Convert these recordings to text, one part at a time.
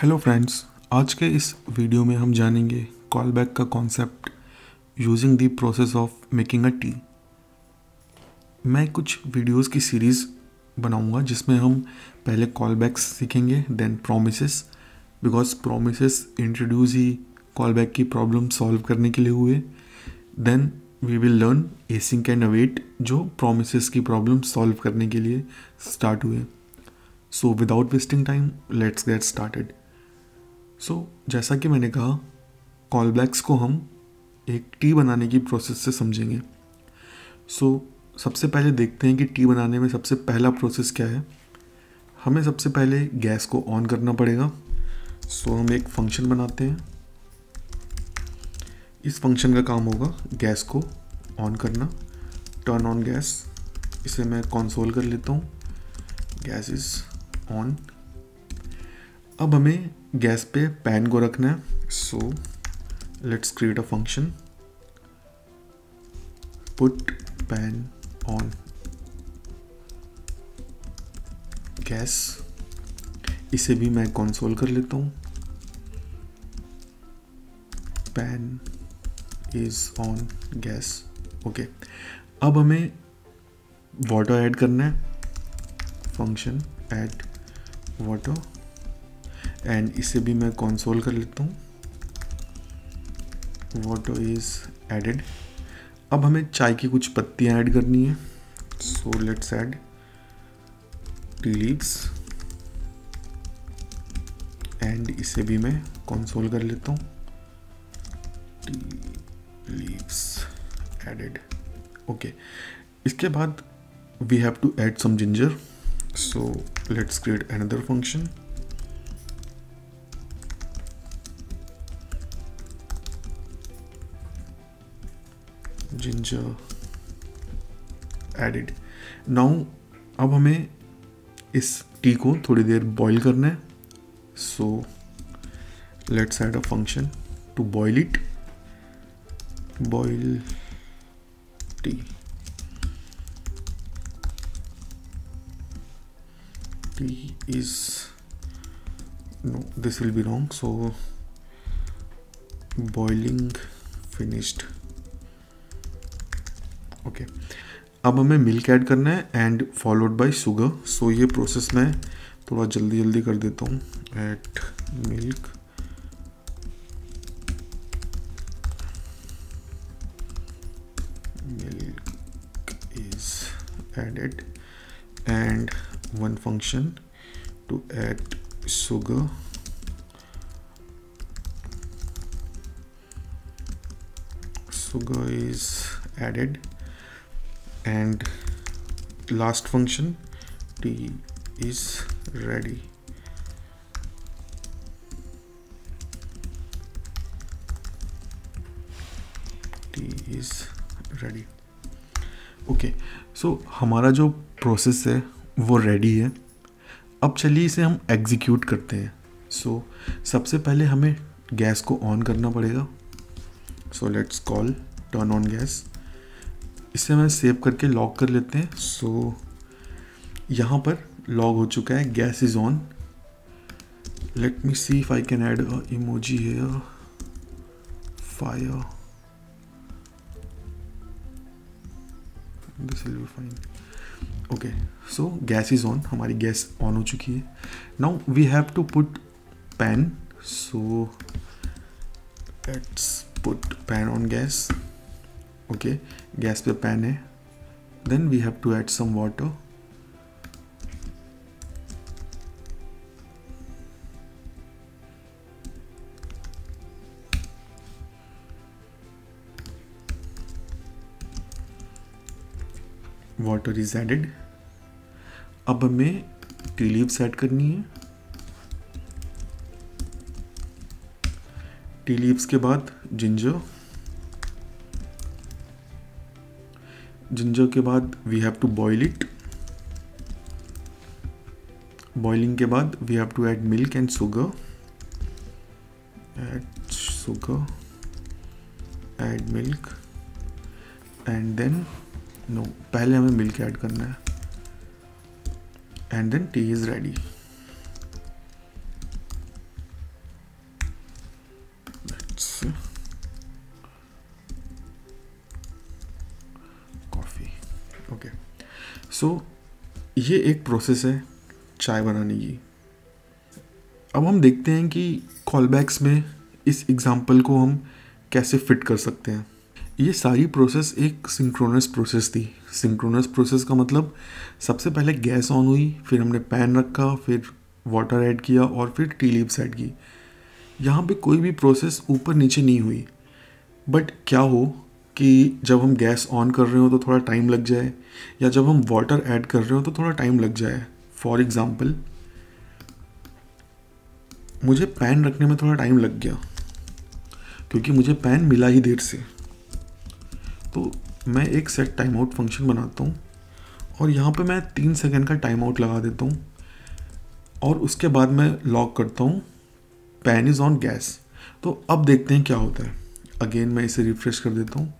Hello friends, आज के इस वीडियो में हम जानेंगे कॉल बैक का concept using the process of making a tea. मैं कुछ वीडियोस की सीरीज़ बनाऊंगा जिसमें हम पहले कॉल बैक्स सीखेंगे, then promises, because promises introduce ही कॉल बैक की प्रॉब्लम सॉल्व करने के लिए हुए। Then we will learn async and await, जो प्रोमिसेस की प्रॉब्लम सॉल्व करने के लिए स्टार्ट हुए। So without wasting time let's get started. जैसा कि मैंने कहा, कॉल बैक्स को हम एक टी बनाने की प्रोसेस से समझेंगे। सबसे पहले देखते हैं कि टी बनाने में सबसे पहला प्रोसेस क्या है। हमें सबसे पहले गैस को ऑन करना पड़ेगा। हम एक फंक्शन बनाते हैं। इस फंक्शन का काम होगा गैस को ऑन करना, टर्न ऑन गैस। इसे मैं कंसोल कर लेता हूँ, गैस इज ऑन। अब हमें गैस पे पैन को रखना है। Let's create a function, put pan on gas. इसे भी मैं कंसोल कर लेता हूँ, pan is on gas. Okay, अब हमें वाटर ऐड करना है। फंक्शन ऐड वाटर, एंड इसे भी मैं कंसोल कर लेता हूँ, वाटर इज एडेड। अब हमें चाय की कुछ पत्तियाँ ऐड करनी है। Let's add tea leaves, and इसे भी मैं कंसोल कर लेता हूँ, टी लीव्स एडेड। ओके, इसके बाद we have to add some ginger. Let's create another function, ginger added. Now अब हमें इस टी को थोड़ी देर बॉईल करना है। Let's add a function to boil it, boil tea. Tea is no, this will be wrong. Boiling finished. Okay, अब हमें milk add करना है एंड फॉलोड बाय शुगर। ये प्रोसेस मैं थोड़ा जल्दी कर देता हूँ। Add milk, milk is added, and one function to add sugar. Sugar is added, and last function, tea is ready. Tea is ready. Okay, हमारा जो प्रोसेस है वो रेडी है। अब चलिए इसे हम एग्जीक्यूट करते हैं। सबसे पहले हमें गैस को ऑन करना पड़ेगा। Let's call turn on gas. इसे मैं सेव करके लॉग कर लेते हैं। यहाँ पर लॉग हो चुका है, gas is on. Let me see if I can add a emoji here, fire, this will be fine. Okay, gas is on, हमारी गैस ऑन हो चुकी है। Now we have to put pan. Let's put pan on gas. Okay, gas पे pan है। Then we have to add some water. Water is added. अब हमें tea leaves add करनी है। टी लीव्स के बाद जिंजर, जिंजर के बाद we have to boil it. Boiling के बाद we have to add milk and sugar. Add sugar, add milk, and then no, पहले हमें मिल्क ऐड करना है, and then tea is ready. Oats coffee. Okay, so ये एक process है चाय बनाने की। अब हम देखते हैं कि कॉलबैक्स में इस एग्जांपल को हम कैसे फिट कर सकते हैं। ये सारी प्रोसेस एक सिंक्रोनस प्रोसेस थी। सिंक्रोनस प्रोसेस का मतलब सबसे पहले गैस ऑन हुई, फिर हमने पैन रखा, फिर वाटर ऐड किया और फिर टी लीव्स ऐड की। यहाँ पे कोई भी प्रोसेस ऊपर नीचे नहीं हुई। बट क्या हो कि जब हम गैस ऑन कर रहे हो तो थोड़ा टाइम लग जाए, या जब हम वाटर ऐड कर रहे हो तो थोड़ा टाइम लग जाए। फॉर एग्ज़ाम्पल, मुझे पैन रखने में थोड़ा टाइम लग गया क्योंकि मुझे पैन मिला ही देर से। तो मैं एक सेट टाइम आउट फंक्शन बनाता हूँ और यहाँ पे मैं 3 सेकंड का टाइम आउट लगा देता हूँ और उसके बाद मैं लॉक करता हूँ पैन इज़ ऑन गैस। तो अब देखते हैं क्या होता है। अगेन मैं इसे रिफ्रेश कर देता हूँ।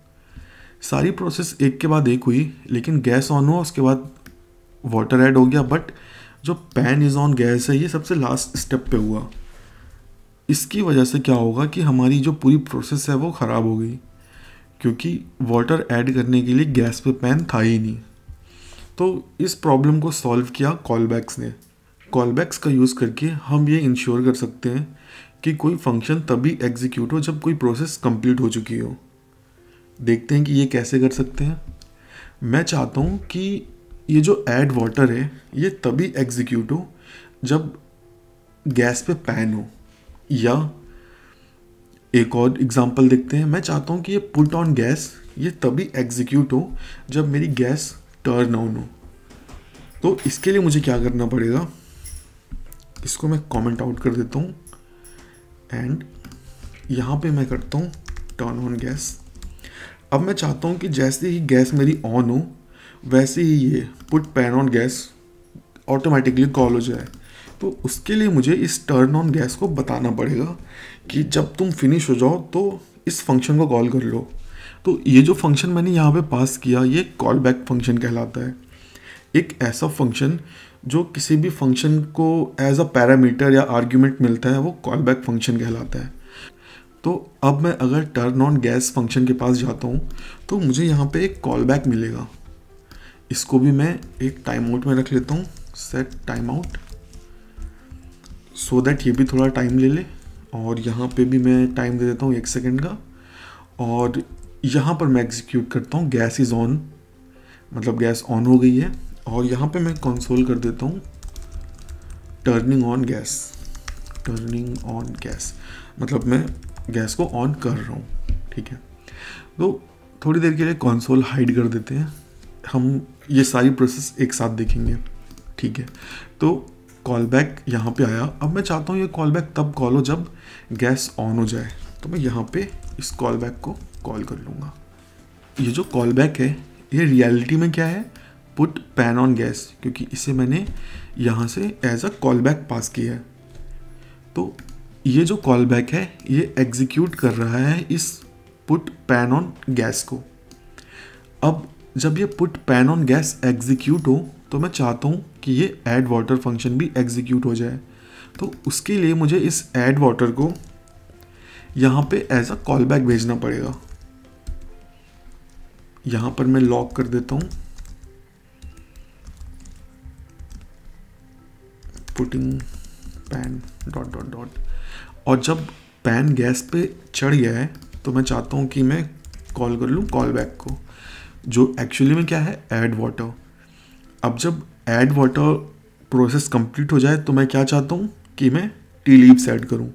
सारी प्रोसेस एक के बाद एक हुई, लेकिन गैस ऑन हुआ, उसके बाद वाटर ऐड हो गया, बट जो पैन इज़ ऑन गैस है ये सबसे लास्ट स्टेप पे हुआ। इसकी वजह से क्या होगा कि हमारी जो पूरी प्रोसेस है वो ख़राब हो गई, क्योंकि वाटर ऐड करने के लिए गैस पे पैन था ही नहीं। तो इस प्रॉब्लम को सॉल्व किया कॉलबैक्स ने। कॉलबैक्स का यूज़ करके हम ये इंश्योर कर सकते हैं कि कोई फंक्शन तभी एग्जीक्यूट हो जब कोई प्रोसेस कंप्लीट हो चुकी हो। देखते हैं कि ये कैसे कर सकते हैं। मैं चाहता हूँ कि ये जो ऐड वाटर है ये तभी एग्जीक्यूट हो जब गैस पे पैन हो। या एक और एग्जांपल देखते हैं। मैं चाहता हूँ कि ये पुट ऑन गैस ये तभी एग्जीक्यूट हो जब मेरी गैस टर्न ऑन हो। तो इसके लिए मुझे क्या करना पड़ेगा, इसको मैं कमेंट आउट कर देता हूँ एंड यहाँ पे मैं करता हूँ टर्न ऑन गैस। अब मैं चाहता हूँ कि जैसे ही गैस मेरी ऑन हो वैसे ही ये put pan on gas automatically call हो जाए। तो उसके लिए मुझे इस टर्न ऑन गैस को बताना पड़ेगा कि जब तुम फिनिश हो जाओ तो इस फंक्शन को कॉल कर लो। तो ये जो फंक्शन मैंने यहाँ पे पास किया ये कॉल बैक फंक्शन कहलाता है। एक ऐसा फंक्शन जो किसी भी फंक्शन को एज अ पैरामीटर या आर्ग्यूमेंट मिलता है वो कॉल बैक फंक्शन कहलाता है। तो अब मैं अगर टर्न ऑन गैस फंक्शन के पास जाता हूँ तो मुझे यहाँ पे एक कॉल बैक मिलेगा। इसको भी मैं एक टाइम आउट में रख लेता हूँ, set time out, so that ये भी थोड़ा टाइम ले ले। और यहाँ पे भी मैं टाइम दे देता हूँ 1 सेकेंड का। और यहाँ पर मैं एग्जीक्यूट करता हूँ गैस इज़ ऑन, मतलब गैस ऑन हो गई है। और यहाँ पे मैं कंसोल कर देता हूँ turning on gas. Turning on gas मतलब मैं गैस को ऑन कर रहा हूँ। ठीक है, तो थोड़ी देर के लिए कंसोल हाइड कर देते हैं, हम ये सारी प्रोसेस एक साथ देखेंगे। ठीक है, तो कॉल बैक यहाँ पे आया। अब मैं चाहता हूँ ये कॉल बैक तब कॉल हो जब गैस ऑन हो जाए। तो मैं यहाँ पे इस कॉल बैक को कॉल कर लूँगा। ये जो कॉल बैक है ये रियलिटी में क्या है, पुट पैन ऑन गैस, क्योंकि इसे मैंने यहाँ से as a call back pass किया है। तो ये जो कॉल बैक है ये एग्जीक्यूट कर रहा है इस पुट पैन ऑन गैस को। अब जब ये put pan on gas execute हो तो मैं चाहता हूँ कि ये ऐड वाटर फंक्शन भी एग्जीक्यूट हो जाए। तो उसके लिए मुझे इस ऐड वाटर को यहाँ पे एज अ कॉल बैक भेजना पड़ेगा। यहाँ पर मैं लॉक कर देता हूँ putting pan dot dot dot. और जब पैन गैस पे चढ़ गया है तो मैं चाहता हूँ कि मैं कॉल कर लूँ कॉल बैक को, जो एक्चुअली में क्या है, ऐड वाटर। अब जब ऐड वाटर प्रोसेस कंप्लीट हो जाए तो मैं क्या चाहता हूँ कि मैं टी लीव्स ऐड करूँ।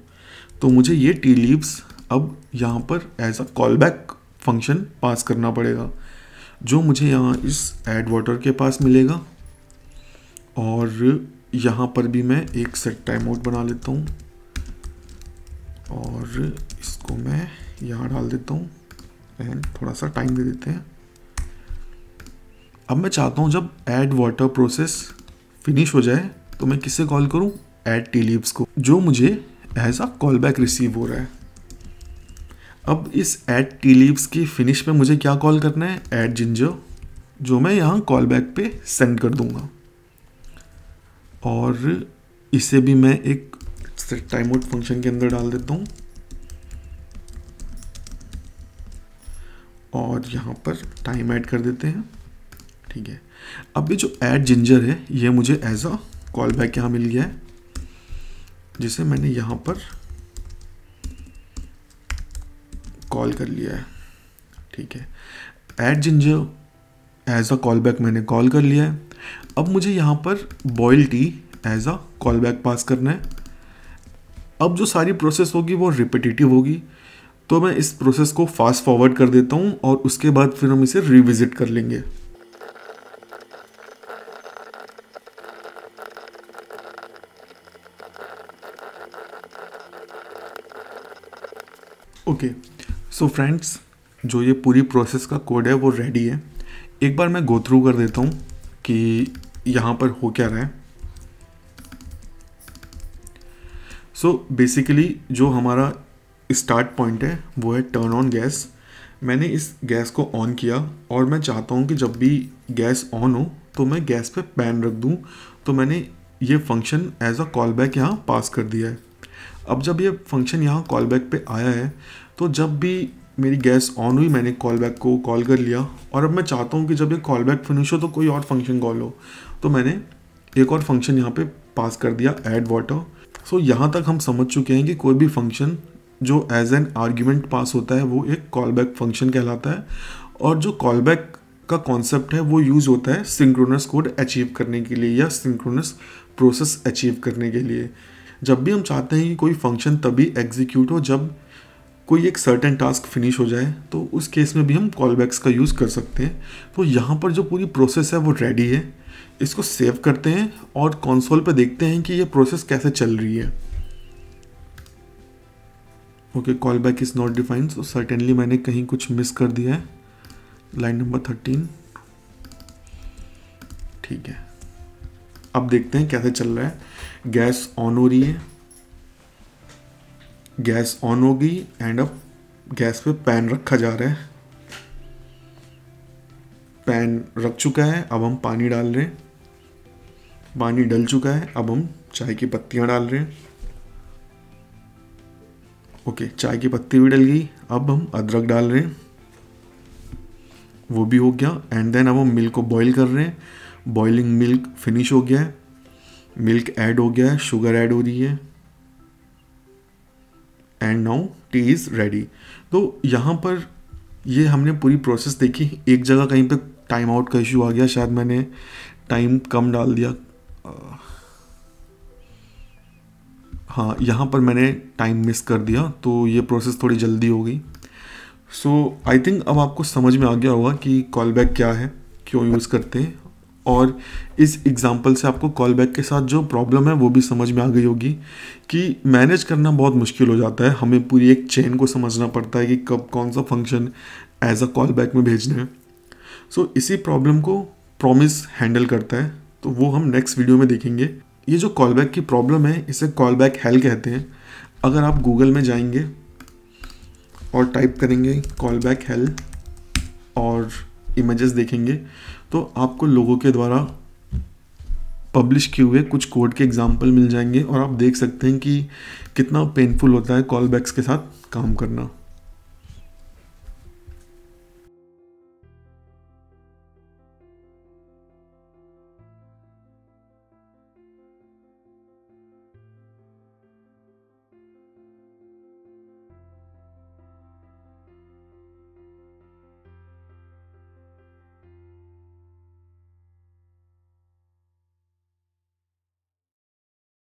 तो मुझे ये टी लीव्स अब यहाँ पर as a call back function pass करना पड़ेगा, जो मुझे यहाँ इस ऐड वाटर के पास मिलेगा। और यहाँ पर भी मैं एक सेट टाइम आउट बना लेता हूँ और इसको मैं यहाँ डाल देता हूँ एंड थोड़ा सा टाइम दे देते हैं। अब मैं चाहता हूँ जब ऐड वाटर प्रोसेस फिनिश हो जाए तो मैं किससे कॉल करूँ, ऐड टी लीव्स को, जो मुझे as a call back receive हो रहा है। अब इस ऐड टी लीव्स की फिनिश में मुझे क्या कॉल करना है, ऐड जिंजर, जो मैं यहाँ कॉल बैक पे सेंड कर दूंगा। और इसे भी मैं एक सेट टाइम आउट फंक्शन के अंदर डाल देता हूँ और यहाँ पर टाइम ऐड कर देते हैं। ठीक है, अब ये जो ऐड जिंजर है ये मुझे एज अ कॉल बैक यहाँ मिल गया है, जिसे मैंने यहाँ पर कॉल कर लिया है। ठीक है, add ginger as a call back मैंने कॉल कर लिया है। अब मुझे यहाँ पर boil tea as a call back pass करना है। अब जो सारी प्रोसेस होगी वो रिपीटेटिव होगी, तो मैं इस प्रोसेस को फास्ट फॉरवर्ड कर देता हूँ और उसके बाद फिर हम इसे रिविजिट कर लेंगे। ओके, सो फ्रेंड्स, जो ये पूरी प्रोसेस का कोड है वो रेडी है। एक बार मैं गो थ्रू कर देता हूँ कि यहाँ पर हो क्या रहा है। सो बेसिकली जो हमारा स्टार्ट पॉइंट है वो है टर्न ऑन गैस। मैंने इस गैस को ऑन किया और मैं चाहता हूँ कि जब भी गैस ऑन हो तो मैं गैस पे पैन रख दूँ, तो मैंने ये function as a call back यहाँ पास कर दिया है। अब जब ये फंक्शन यहाँ कॉल बैक पे आया है तो जब भी मेरी गैस ऑन हुई मैंने कॉल बैक को कॉल कर लिया, और अब मैं चाहता हूँ कि जब ये कॉल बैक फिनिश हो तो कोई और फंक्शन कॉल हो, तो मैंने एक और फंक्शन यहाँ पे पास कर दिया, ऐड वाटर। सो यहाँ तक हम समझ चुके हैं कि कोई भी फंक्शन जो एज एन आर्ग्यूमेंट पास होता है वो एक कॉल बैक फंक्शन कहलाता है, और जो कॉल बैक का कॉन्सेप्ट है वो यूज़ होता है सिंक्रोनस कोड अचीव करने के लिए या सिंक्रोनस प्रोसेस अचीव करने के लिए। जब भी हम चाहते हैं कि कोई फंक्शन तभी एग्जीक्यूट हो जब कोई एक सर्टेन टास्क फिनिश हो जाए, तो उस केस में भी हम कॉल बैक्स का यूज़ कर सकते हैं। तो यहाँ पर जो पूरी प्रोसेस है वो रेडी है। इसको सेव करते हैं और कंसोल पे देखते हैं कि ये प्रोसेस कैसे चल रही है। Okay, call back is not defined, so certainly मैंने कहीं कुछ मिस कर दिया है, लाइन नंबर 13। ठीक है, अब देखते हैं कैसे चल रहा है। गैस ऑन हो रही है, गैस ऑन हो गई एंड अब गैस पे पैन रखा जा रहा है। पैन रख चुका है, अब हम पानी डाल रहे हैं। पानी डल चुका है, अब हम चाय की पत्तियां डाल रहे हैं। ओके, चाय की पत्ती भी डल गई, अब हम अदरक डाल रहे हैं, वो भी हो गया। एंड देन अब हम मिल्क को बॉईल कर रहे हैं। बॉइलिंग मिल्क फिनिश हो गया है, मिल्क ऐड हो गया है, शुगर ऐड हो रही है, and now T is ready. तो यहाँ पर ये हमने पूरी प्रोसेस देखी। एक जगह कहीं पे टाइम आउट का इशू आ गया, शायद मैंने टाइम कम डाल दिया। हाँ, यहाँ पर मैंने टाइम मिस कर दिया, तो ये प्रोसेस थोड़ी जल्दी हो गई। सो आई थिंक अब आपको समझ में आ गया होगा कि कॉल बैक क्या है, क्यों यूज़ करते हैं, और इस एग्जांपल से आपको कॉल बैक के साथ जो प्रॉब्लम है वो भी समझ में आ गई होगी कि मैनेज करना बहुत मुश्किल हो जाता है। हमें पूरी एक चेन को समझना पड़ता है कि कब कौन सा function as a call back में भेजना है। सो इसी प्रॉब्लम को प्रॉमिस हैंडल करता है, तो वो हम नेक्स्ट वीडियो में देखेंगे। ये जो कॉल बैक की प्रॉब्लम है इसे कॉल बैक हेल कहते हैं। अगर आप गूगल में जाएंगे और टाइप करेंगे कॉल बैक हेल और इमेजेस देखेंगे तो आपको लोगों के द्वारा पब्लिश किए हुए कुछ कोड के एग्जाम्पल मिल जाएंगे, और आप देख सकते हैं कि कितना पेनफुल होता है कॉल बैक्स के साथ काम करना।